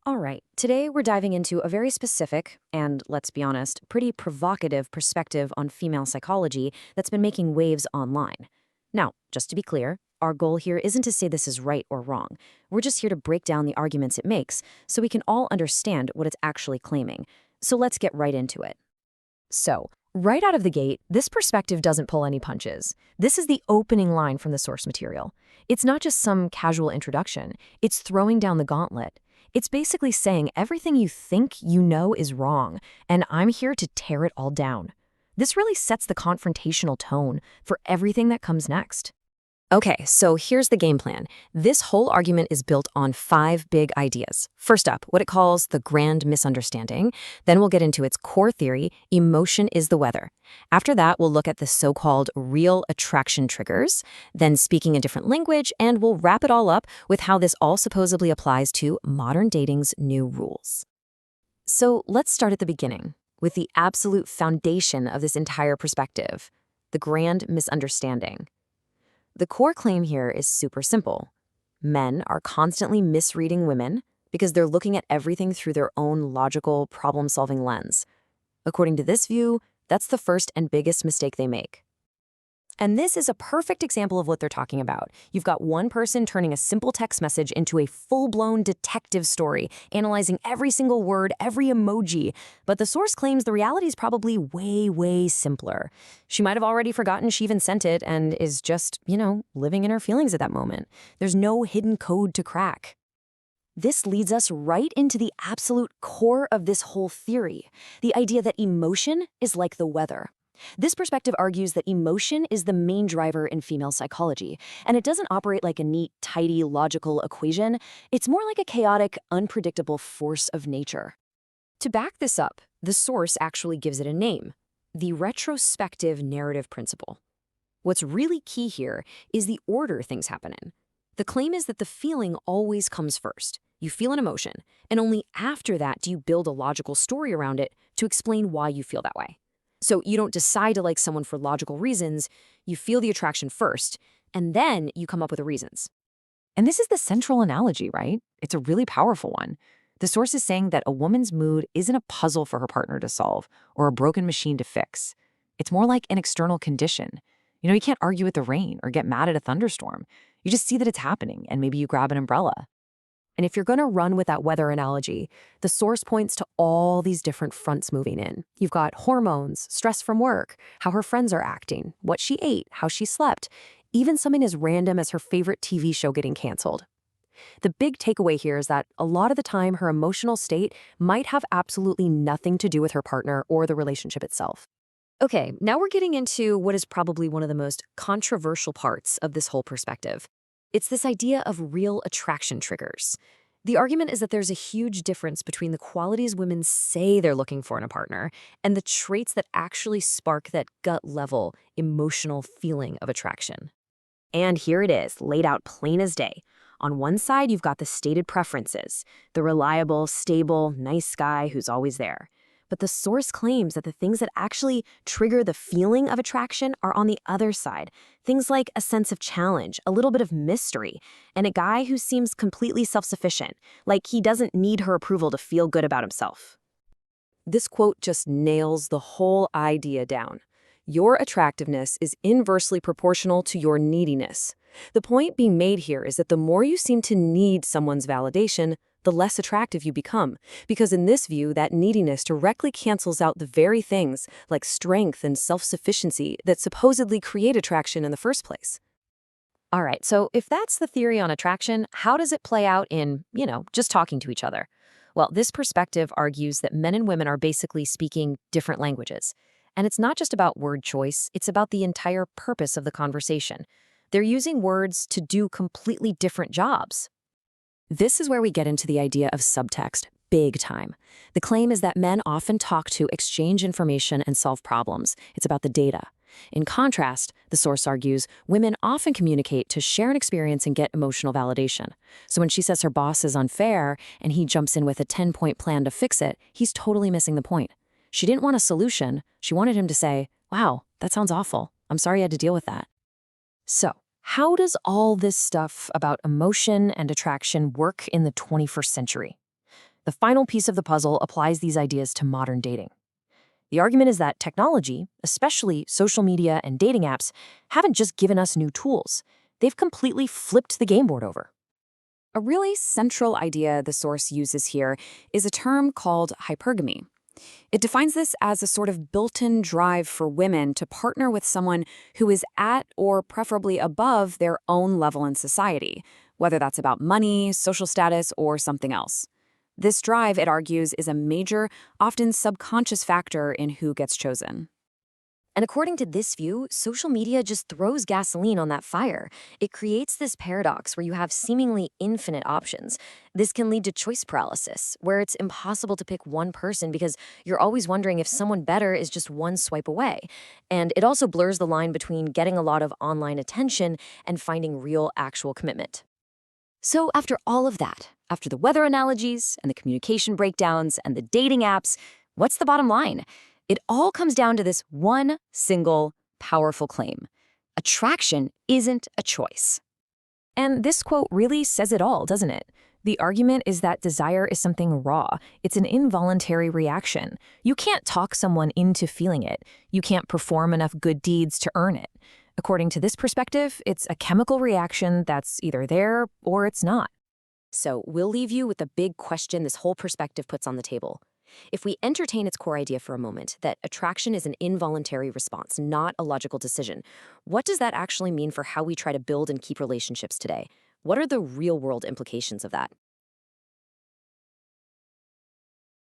All right, today we're diving into a very specific and, let's be honest, pretty provocative perspective on female psychology that's been making waves online. Now, just to be clear, our goal here isn't to say this is right or wrong. We're just here to break down the arguments it makes so we can all understand what it's actually claiming. So let's get right into it. So, right out of the gate, this perspective doesn't pull any punches. This is the opening line from the source material. It's not just some casual introduction, it's throwing down the gauntlet. It's basically saying everything you think you know is wrong, and I'm here to tear it all down. This really sets the confrontational tone for everything that comes next. Okay, so here's the game plan. This whole argument is built on 5 big ideas. First up, what it calls the grand misunderstanding. Then we'll get into its core theory, emotion is the weather. After that, we'll look at the so-called real attraction triggers, then speaking a different language, and we'll wrap it all up with how this all supposedly applies to modern dating's new rules. So let's start at the beginning, with the absolute foundation of this entire perspective, the grand misunderstanding. The core claim here is super simple. Men are constantly misreading women because they're looking at everything through their own logical, problem-solving lens. According to this view, that's the first and biggest mistake they make. And this is a perfect example of what they're talking about. You've got one person turning a simple text message into a full-blown detective story, analyzing every single word, every emoji. But the source claims the reality is probably way, way simpler. She might have already forgotten she even sent it and is just, living in her feelings at that moment. There's no hidden code to crack. This leads us right into the absolute core of this whole theory, the idea that emotion is like the weather. This perspective argues that emotion is the main driver in female psychology, and it doesn't operate like a neat, tidy, logical equation. It's more like a chaotic, unpredictable force of nature. To back this up, the source actually gives it a name, the retrospective narrative principle. What's really key here is the order things happen in. The claim is that the feeling always comes first. You feel an emotion, and only after that do you build a logical story around it to explain why you feel that way. So you don't decide to like someone for logical reasons, you feel the attraction first, and then you come up with the reasons. And this is the central analogy, right? It's a really powerful one. The source is saying that a woman's mood isn't a puzzle for her partner to solve or a broken machine to fix. It's more like an external condition. You can't argue with the rain or get mad at a thunderstorm. You just see that it's happening, and maybe you grab an umbrella. And if you're going to run with that weather analogy, the source points to all these different fronts moving in. You've got hormones, stress from work, how her friends are acting, what she ate, how she slept, even something as random as her favorite TV show getting canceled. The big takeaway here is that a lot of the time her emotional state might have absolutely nothing to do with her partner or the relationship itself. Okay, now we're getting into what is probably one of the most controversial parts of this whole perspective. It's this idea of real attraction triggers. The argument is that there's a huge difference between the qualities women say they're looking for in a partner and the traits that actually spark that gut-level, emotional feeling of attraction. And here it is, laid out plain as day. On one side, you've got the stated preferences, the reliable, stable, nice guy who's always there. But the source claims that the things that actually trigger the feeling of attraction are on the other side. Things like a sense of challenge, a little bit of mystery, and a guy who seems completely self-sufficient, like he doesn't need her approval to feel good about himself. This quote just nails the whole idea down. Your attractiveness is inversely proportional to your neediness. The point being made here is that the more you seem to need someone's validation, the less attractive you become, because in this view, that neediness directly cancels out the very things like strength and self-sufficiency that supposedly create attraction in the first place. All right, so if that's the theory on attraction, how does it play out in, just talking to each other? Well, this perspective argues that men and women are basically speaking different languages. And it's not just about word choice, it's about the entire purpose of the conversation. They're using words to do completely different jobs. This is where we get into the idea of subtext, big time. The claim is that men often talk to exchange information and solve problems. It's about the data. In contrast, the source argues, women often communicate to share an experience and get emotional validation. So when she says her boss is unfair and he jumps in with a 10-point plan to fix it, he's totally missing the point. She didn't want a solution. She wanted him to say, wow, that sounds awful. I'm sorry you had to deal with that. So, how does all this stuff about emotion and attraction work in the 21st century? The final piece of the puzzle applies these ideas to modern dating. The argument is that technology, especially social media and dating apps, haven't just given us new tools. They've completely flipped the game board over. A really central idea the source uses here is a term called hypergamy. It defines this as a sort of built-in drive for women to partner with someone who is at or preferably above their own level in society, whether that's about money, social status, or something else. This drive, it argues, is a major, often subconscious factor in who gets chosen. And according to this view, social media just throws gasoline on that fire. It creates this paradox where you have seemingly infinite options. This can lead to choice paralysis, where it's impossible to pick one person because you're always wondering if someone better is just one swipe away. And it also blurs the line between getting a lot of online attention and finding real, actual commitment. So after all of that, after the weather analogies and the communication breakdowns and the dating apps, what's the bottom line? It all comes down to this one single powerful claim. Attraction isn't a choice. And this quote really says it all, doesn't it? The argument is that desire is something raw. It's an involuntary reaction. You can't talk someone into feeling it. You can't perform enough good deeds to earn it. According to this perspective, it's a chemical reaction that's either there or it's not. So we'll leave you with the big question this whole perspective puts on the table. If we entertain its core idea for a moment, that attraction is an involuntary response, not a logical decision, what does that actually mean for how we try to build and keep relationships today? What are the real-world implications of that?